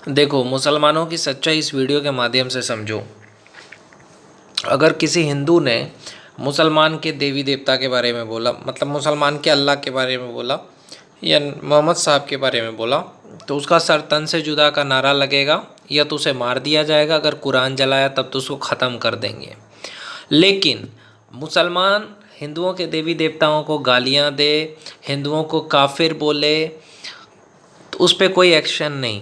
देखो, मुसलमानों की सच्चाई इस वीडियो के माध्यम से समझो। अगर किसी हिंदू ने मुसलमान के देवी देवता के बारे में बोला, मतलब मुसलमान के अल्लाह के बारे में बोला या मोहम्मद साहब के बारे में बोला, तो उसका सर तन से जुदा का नारा लगेगा या तो उसे मार दिया जाएगा। अगर कुरान जलाया तब तो उसको ख़त्म कर देंगे। लेकिन मुसलमान हिंदुओं के देवी देवताओं को गालियाँ दे, हिंदुओं को काफिर बोले, तो उस पर कोई एक्शन नहीं,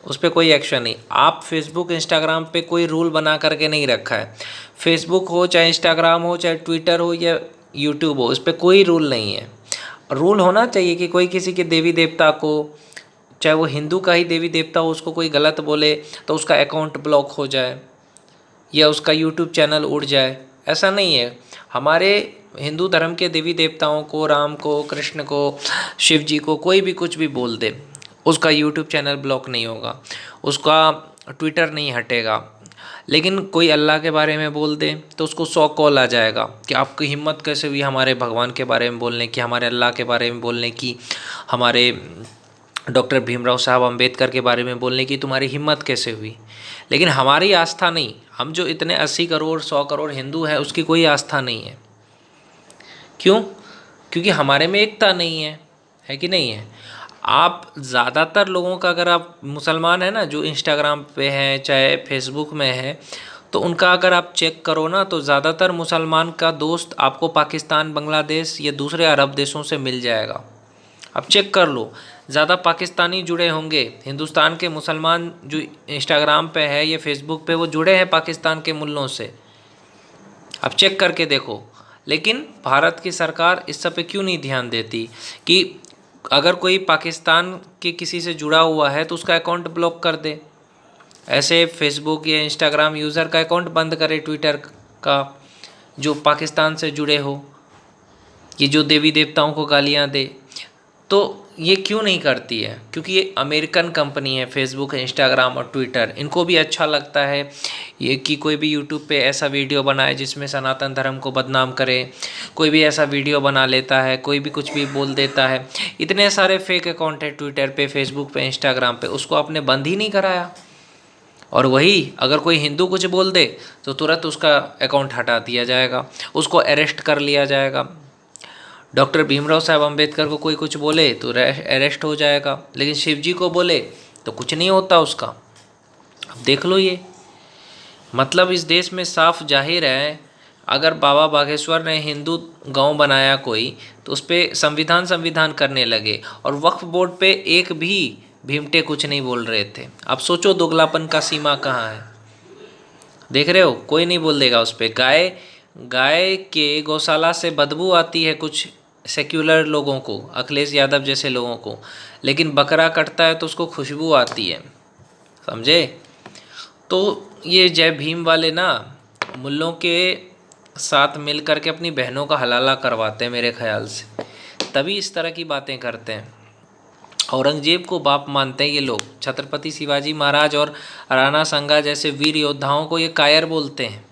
उस पर कोई एक्शन नहीं। आप फेसबुक इंस्टाग्राम पे कोई रूल बना करके नहीं रखा है। फेसबुक हो चाहे इंस्टाग्राम हो चाहे ट्विटर हो या यूट्यूब हो, उस पर कोई रूल नहीं है। रूल होना चाहिए कि कोई किसी के देवी देवता को, चाहे वो हिंदू का ही देवी देवता हो, उसको कोई गलत बोले तो उसका अकाउंट ब्लॉक हो जाए या उसका यूट्यूब चैनल उड़ जाए। ऐसा नहीं है। हमारे हिंदू धर्म के देवी देवताओं को, राम को, कृष्ण को, शिव जी को कोई भी कुछ भी बोल दे, उसका यूट्यूब चैनल ब्लॉक नहीं होगा, उसका ट्विटर नहीं हटेगा। लेकिन कोई अल्लाह के बारे में बोल दे तो उसको 100 कॉल आ जाएगा कि आपकी हिम्मत कैसे हुई हमारे भगवान के बारे में बोलने की, हमारे अल्लाह के बारे में बोलने की, हमारे डॉक्टर भीमराव साहब अम्बेडकर के बारे में बोलने की तुम्हारी हिम्मत कैसे हुई। लेकिन हमारी आस्था नहीं, हम जो इतने 80 करोड़ 100 करोड़ हिंदू हैं उसकी कोई आस्था नहीं है। क्यों? क्योंकि हमारे में एकता नहीं है कि नहीं है। आप ज़्यादातर लोगों का, अगर आप मुसलमान हैं ना जो इंस्टाग्राम पे हैं चाहे फेसबुक में है, तो उनका अगर आप चेक करो ना तो ज़्यादातर मुसलमान का दोस्त आपको पाकिस्तान, बांग्लादेश या दूसरे अरब देशों से मिल जाएगा। आप चेक कर लो, ज़्यादा पाकिस्तानी जुड़े होंगे। हिंदुस्तान के मुसलमान जो इंस्टाग्राम पे है या फेसबुक पे, वो जुड़े हैं पाकिस्तान के मुल्लों से। आप चेक करके देखो। लेकिन भारत की सरकार इस सब पे क्यों नहीं ध्यान देती कि अगर कोई पाकिस्तान के किसी से जुड़ा हुआ है तो उसका अकाउंट ब्लॉक कर दे। ऐसे फेसबुक या इंस्टाग्राम यूज़र का अकाउंट बंद करे, ट्विटर का, जो पाकिस्तान से जुड़े हो, ये जो देवी देवताओं को गालियाँ दे। तो ये क्यों नहीं करती है? क्योंकि ये अमेरिकन कंपनी है, फेसबुक, इंस्टाग्राम और ट्विटर। इनको भी अच्छा लगता है ये कि कोई भी यूट्यूब पे ऐसा वीडियो बनाए जिसमें सनातन धर्म को बदनाम करे। कोई भी ऐसा वीडियो बना लेता है, कोई भी कुछ भी बोल देता है। इतने सारे फेक अकाउंट है ट्विटर पे, फेसबुक पे, इंस्टाग्राम पे, उसको आपने बंद ही नहीं कराया। और वही अगर कोई हिंदू कुछ बोल दे तो तुरंत उसका अकाउंट हटा दिया जाएगा, उसको अरेस्ट कर लिया जाएगा। डॉक्टर भीमराव साहब अम्बेडकर को कोई कुछ बोले तो अरेस्ट हो जाएगा, लेकिन शिव जी को बोले तो कुछ नहीं होता उसका। अब देख लो, ये मतलब इस देश में साफ जाहिर है। अगर बाबा बागेश्वर ने हिंदू गांव बनाया कोई, तो उस पर संविधान करने लगे और वक्फ बोर्ड पे एक भी भीमटे कुछ नहीं बोल रहे थे। अब सोचो दोगलापन का सीमा कहाँ है। देख रहे हो, कोई नहीं बोल देगा उस पर। गाय के गौशाला से बदबू आती है कुछ सेक्युलर लोगों को, अखिलेश यादव जैसे लोगों को, लेकिन बकरा कटता है तो उसको खुशबू आती है। समझे? तो ये जय भीम वाले ना मुल्लों के साथ मिल करके अपनी बहनों का हलाला करवाते हैं मेरे ख्याल से, तभी इस तरह की बातें करते हैं। औरंगजेब को बाप मानते हैं ये लोग। छत्रपति शिवाजी महाराज और राणा संगा जैसे वीर योद्धाओं को ये कायर बोलते हैं,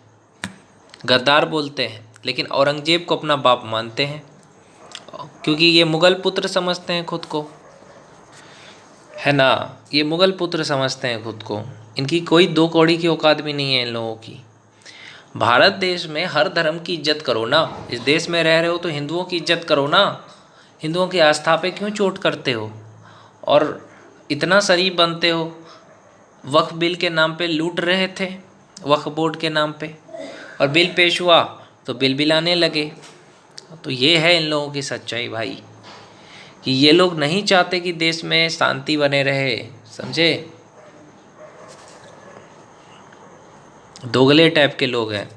गद्दार बोलते हैं, लेकिन औरंगजेब को अपना बाप मानते हैं क्योंकि ये मुग़ल पुत्र समझते हैं खुद को, है ना। ये मुग़ल पुत्र समझते हैं खुद को। इनकी कोई दो कौड़ी की औकात भी नहीं है इन लोगों की। भारत देश में हर धर्म की इज्जत करो ना। इस देश में रह रहे हो तो हिंदुओं की इज्जत करो ना। हिंदुओं की आस्था पे क्यों चोट करते हो और इतना शरीफ बनते हो? वक्फ बिल के नाम पे लूट रहे थे, वक्फ बोर्ड के नाम पे, और बिल पेश हुआ तो बिल बिलाने लगे। तो ये है इन लोगों की सच्चाई भाई, कि ये लोग नहीं चाहते कि देश में शांति बने रहे। समझे? दोगले टाइप के लोग हैं।